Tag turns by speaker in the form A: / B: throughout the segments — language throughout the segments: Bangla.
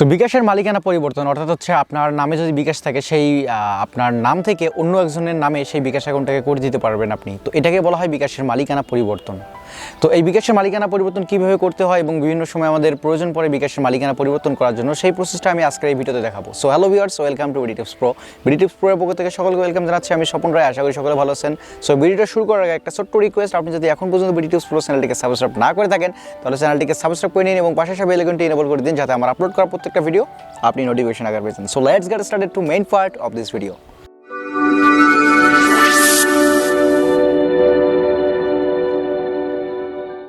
A: তো বিকাশের মালিকানা পরিবর্তন অর্থাৎ হচ্ছে আপনার নামে যদি বিকাশ থাকে সেই আপনার নাম থেকে অন্য একজনের নামে সেই বিকাশ অ্যাকাউন্টটাকে করে দিতে পারবেন আপনি। তো এটাকে বলা হয় বিকাশের মালিকানা পরিবর্তন। তো এই বিকাশের মালিকানা পরিবর্তন কীভাবে করতে হয় এবং বিভিন্ন সময় আমাদের প্রয়োজন পড়ে বিকাশের মালিকানা পরিবর্তন করার জন্য সেই প্রসেসটা আমি আজকের এই ভিডিওতে দেখাবো। So hello viewers, welcome to BD tips pro. BD tips প্রোর পক্ষ থেকে সকলকে ওয়েলকাম জানাচ্ছি। আমি স্বপন রায়, আশা করি সকলে ভালো আছেন। সো ভিডিওটা শুরু করার আগে একটা ছোট্ট রিকোয়েস্ট, আপনি যদি এখন পর্যন্ত বিডি টিপস প্রো চ্যানেলটিকে সাবস্ক্রাইব না করে থাকেন তাহলে চ্যানেলটিকে সাবস্ক্রাইব করে নিন এবং পাশে বেল আইকনটি এনেবল করে দিন যাতে আমার আপলোড করা প্রত্যেকটা ভিডিও আপনি নোটিফিকেশন আগে পেয়েছেন। So let's get started to main part of this video.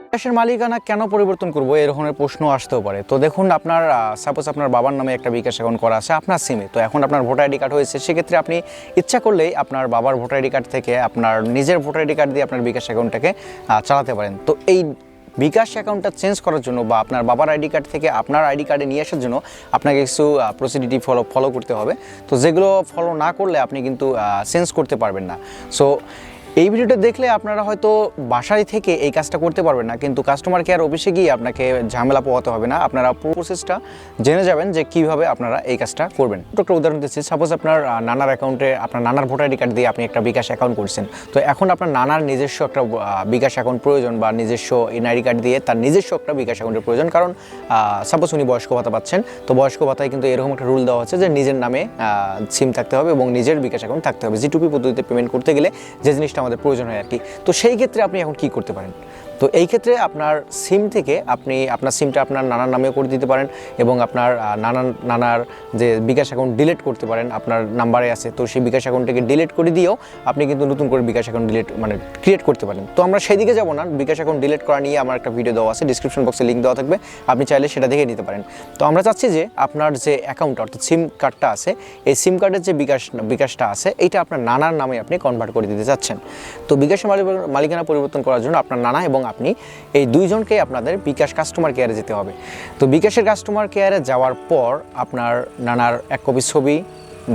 A: বিকাশের মালিকানা কেন পরিবর্তন করবো এরকম প্রশ্ন আসতেও পারে। তো দেখুন, আপনার সাপোজ আপনার বাবার নামে একটা বিকাশ অ্যাকাউন্ট করা আছে আপনার সিমে। তো এখন আপনার ভোটার আইডি কার্ড হয়েছে, সেক্ষেত্রে আপনি ইচ্ছা করলেই আপনার বাবার ভোটার আইডি কার্ড থেকে আপনার নিজের ভোটার আইডি কার্ড দিয়ে আপনার বিকাশ অ্যাকাউন্টটাকে চালাতে পারেন। তো এই বিকাশ অ্যাকাউন্টটা চেঞ্জ করার জন্য বা আপনার বাবার আইডি কার্ড থেকে আপনার আইডি কার্ডে নিয়ে আসার জন্য আপনাকে কিছু প্রসিডিউর ফলো করতে হবে। তো যেগুলো ফলো না করলে আপনি কিন্তু চেঞ্জ করতে পারবেন না। সো এই ভিডিওটা দেখলে আপনারা হয়তো বাসায় থেকে এই কাজটা করতে পারবেন না, কিন্তু কাস্টমার কেয়ার অফিসে গিয়ে আপনাকে ঝামেলা পোহাতে হবে না। আপনারা প্রসেসটা জেনে যাবেন যে কীভাবে আপনারা এই কাজটা করবেন। একটা উদাহরণ দিচ্ছি, সাপোজ আপনার নানার অ্যাকাউন্টে আপনার নানার ভোটার আইডি কার্ড দিয়ে আপনি একটা বিকাশ অ্যাকাউন্ট করছেন। তো এখন আপনার নানার নিজস্ব একটা বিকাশ অ্যাকাউন্ট প্রয়োজন বা নিজস্ব এনআইডি কার্ড দিয়ে তার নিজস্ব একটা বিকাশ অ্যাকাউন্টের প্রয়োজন, কারণ সাপোজ উনি বয়স্ক ভাতা পাচ্ছেন। তো বয়স্ক ভাতায় কিন্তু এরকম একটা রুল দেওয়া হচ্ছে যে নিজের নামে সিম থাকতে হবে এবং নিজের বিকাশ অ্যাকাউন্ট থাকতে হবে। জিটুপি পদ্ধতিতে পেমেন্ট করতে গেলে যে জিনিসটা আমাদের প্রয়োজন হয় আর কি। তো সেই ক্ষেত্রে আপনি এখন কি করতে পারেন? তো এই ক্ষেত্রে আপনার সিম থেকে আপনি আপনার সিমটা আপনার নানার নামেও করে দিতে পারেন এবং আপনার নানার যে বিকাশ অ্যাকাউন্ট ডিলিট করতে পারেন, আপনার নাম্বারে আছে। তো সেই বিকাশ অ্যাকাউন্টটাকে ডিলিট করে দিয়েও আপনি কিন্তু নতুন করে বিকাশ অ্যাকাউন্ট ক্রিয়েট করতে পারেন। তো আমরা সেই দিকে যাবো না, বিকাশ অ্যাকাউন্ট ডিলিট করা নিয়ে আমার একটা ভিডিও দেওয়া আছে, ডিসক্রিপশন বক্সে লিঙ্ক দেওয়া থাকবে, আপনি চাইলে সেটা দেখে নিতে পারেন। তো আমরা চাচ্ছি যে আপনার যে অ্যাকাউন্ট অর্থাৎ সিম কার্ডটা আছে, এই সিম কার্ডের যে বিকাশটা আছে এইটা আপনার নানার নামে আপনি কনভার্ট করে দিতে চাচ্ছেন। তো বিকাশের মালিকানা পরিবর্তন করার জন্য আপনার নানা এবং আপনি এই দুইজনকে আপনাদের বিকাশ কাস্টমার কেয়ারে যেতে হবে। তো বিকাশের কাস্টমার কেয়ারে যাওয়ার পর আপনার নানার এক কপি ছবি,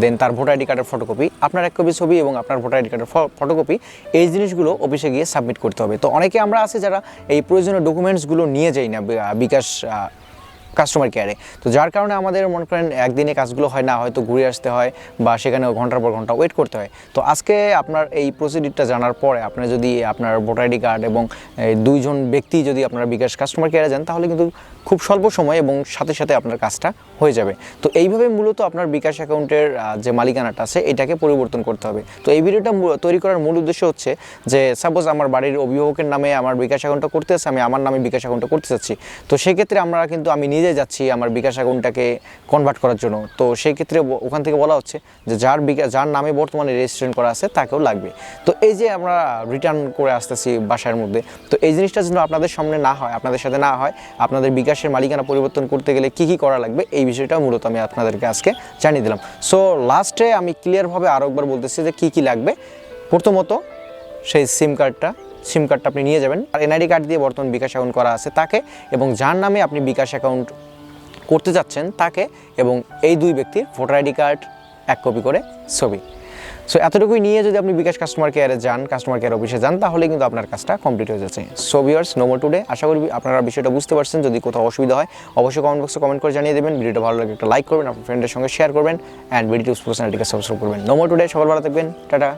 A: দেন তার ভোটার আইডি কার্ডের ফটোকপি, আপনার এক কপি ছবি এবং আপনার ভোটার আইডি কার্ডের ফটোকপি, এই জিনিসগুলো অফিসে গিয়ে সাবমিট করতে হবে। তো অনেকে আমরা আছে যারা এই প্রয়োজনীয় ডকুমেন্টসগুলো নিয়ে যাই না বিকাশ কাস্টমার কেয়ারে। তো যার কারণে আমাদের মনে করেন একদিনে কাজগুলো হয় না, হয়তো ঘুরে আসতে হয় বা সেখানে ঘন্টার পর ঘন্টা ওয়েট করতে হয়। তো আজকে আপনার এই প্রসিডিউরটা জানার পরে আপনার যদি আপনার ভোটার আইডি কার্ড এবং দুইজন ব্যক্তি যদি আপনারা বিকাশ কাস্টমার কেয়ারে যান তাহলে কিন্তু খুব স্বল্প সময় এবং সাথে সাথে আপনার কাজটা হয়ে যাবে। তো এইভাবে মূলত আপনার বিকাশ অ্যাকাউন্টের যে মালিকানাটা আছে এটাকে পরিবর্তন করতে হবে। তো এই ভিডিওটা তৈরি করার মূল উদ্দেশ্য হচ্ছে যে সাপোজ আমার বাড়ির অভিভাবকের নামে আমার বিকাশ অ্যাকাউন্টটা করতে আছে, আমি আমার নামে বিকাশ অ্যাকাউন্টটা করতে চাচ্ছি। তো সেক্ষেত্রে আমি নিজে যাচ্ছি আমার বিকাশ অ্যাকাউন্টটাকে কনভার্ট করার জন্য। তো সেই ক্ষেত্রে ওখান থেকে বলা হচ্ছে যে যার নামে বর্তমানে রেজিস্ট্রেশন করা আছে তাকেও লাগবে। তো এই যে আমরা রিটার্ন করে আসতেছি বাসার মধ্যে, তো এই জিনিসটা যেন আপনাদের সামনে না হয়, আপনাদের সাথে না হয়, আপনাদের বিকাশের মালিকানা পরিবর্তন করতে গেলে কী কী করা লাগবে এই বিষয়টা মূলত আমি আপনাদেরকে আজকে জানিয়ে দিলাম। সো লাস্টে আমি ক্লিয়ারভাবে আরও একবার বলতেছি যে কী কী লাগবে। প্রথমত সেই সিম কার্ডটা আপনি নিয়ে যাবেন, আর এনআইডি কার্ড দিয়ে বর্তমান বিকাশ অ্যাকাউন্ট করা আছে তাকে, এবং যার নামে আপনি বিকাশ অ্যাকাউন্ট করতে যাচ্ছেন তাকে, এবং এই দুই ব্যক্তির ভোটার আইডি কার্ড এক কপি করে ছবি। সো এতটুকুই নিয়ে যদি আপনি বিকাশ কাস্টমার কেয়ারে যান, কাস্টমার কেয়ার অফিসে যান, তাহলে কিন্তু আপনার কাজটা কমপ্লিট হয়ে যাচ্ছে। So viewers, no more today. আশা করি আপনারা বিষয়টা বুঝতে পারছেন। যদি কোথাও অসুবিধা হয় অবশ্যই কমেন্ট বক্সে কমেন্ট করে জানিয়ে দেবেন। ভিডিওটা ভালো লাগে একটা লাইক করবেন, আপনার ফ্রেন্ডের সঙ্গে শেয়ার করবেন, অ্যান্ড বিডি টিপস প্রো চ্যানেলটিকে সাবস্ক্রাইব করবেন। No more today. সকাল ভালো থাকবেন, টাটা।